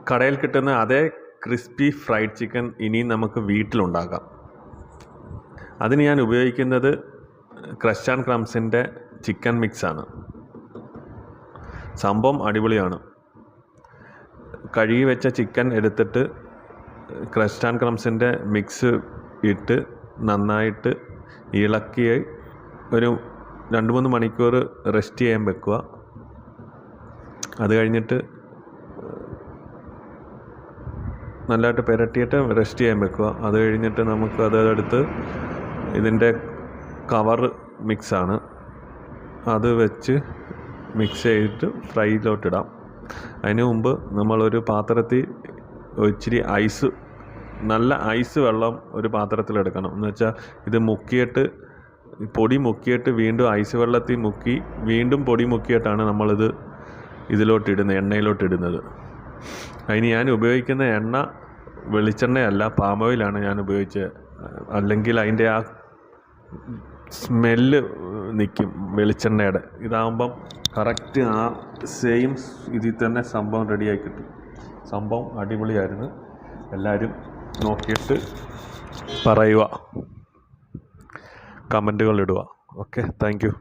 കടയിൽ കിട്ടുന്ന അതേ ക്രിസ്പി ഫ്രൈഡ് ചിക്കൻ ഇനിയും നമുക്ക് വീട്ടിലുണ്ടാക്കാം. അതിന് ഞാൻ ഉപയോഗിക്കുന്നത് ക്രഷ് ആൻഡ് ക്രംസിൻ്റെ ചിക്കൻ മിക്സാണ്. സംഭവം അടിപൊളിയാണ്. കഴുകി വെച്ച ചിക്കൻ എടുത്തിട്ട് ക്രഷ് ആൻഡ് ക്രംസിൻ്റെ മിക്സ് ഇട്ട് നന്നായിട്ട് ഇളക്കി ഒരു 2-3 മണിക്കൂർ റെസ്റ്റ് ചെയ്യാൻ വെക്കുക. അത് കഴിഞ്ഞിട്ട് നല്ലതായിട്ട് പുരട്ടിയിട്ട് റെസ്റ്റ് ചെയ്യാൻ വെക്കുക. അത് കഴിഞ്ഞിട്ട് നമുക്ക് അതെടുത്ത് ഇതിൻ്റെ കവർ മിക്സാണ്, അത് വെച്ച് മിക്സ് ചെയ്തിട്ട് ഫ്രൈയിലോട്ടിടാം. അതിന് മുമ്പ് നമ്മളൊരു പാത്രത്തിൽ ഇച്ചിരി ഐസ്, നല്ല ഐസ് വെള്ളം ഒരു പാത്രത്തിലെടുക്കണം. എന്ന് വെച്ചാൽ ഇത് മുക്കിയിട്ട് പൊടി മുക്കിയിട്ട് വീണ്ടും ഐസ് വെള്ളത്തിൽ മുക്കി വീണ്ടും പൊടി മുക്കിയിട്ടാണ് നമ്മളിത് ഇതിലോട്ടിടുന്നത്, എണ്ണയിലോട്ടിടുന്നത്. അതിന് ഞാൻ ഉപയോഗിക്കുന്ന എണ്ണ വെളിച്ചെണ്ണയല്ല, പാം ഓയിലാണ് ഞാൻ ഉപയോഗിച്ചത്. അല്ലെങ്കിൽ അതിൻ്റെ ആ സ്മെല്ല് നിൽക്കും വെളിച്ചെണ്ണയുടെ. ഇതാകുമ്പം കറക്റ്റ് ആ സെയിം ഇതിൽ തന്നെ സംഭവം റെഡിയായി കിട്ടും. സംഭവം അടിപൊളിയായിരുന്നു. എല്ലാവരും നോക്കിയിട്ട് പറയുക, കമൻറ്റുകൾ ഇടുക. Okay, thank you.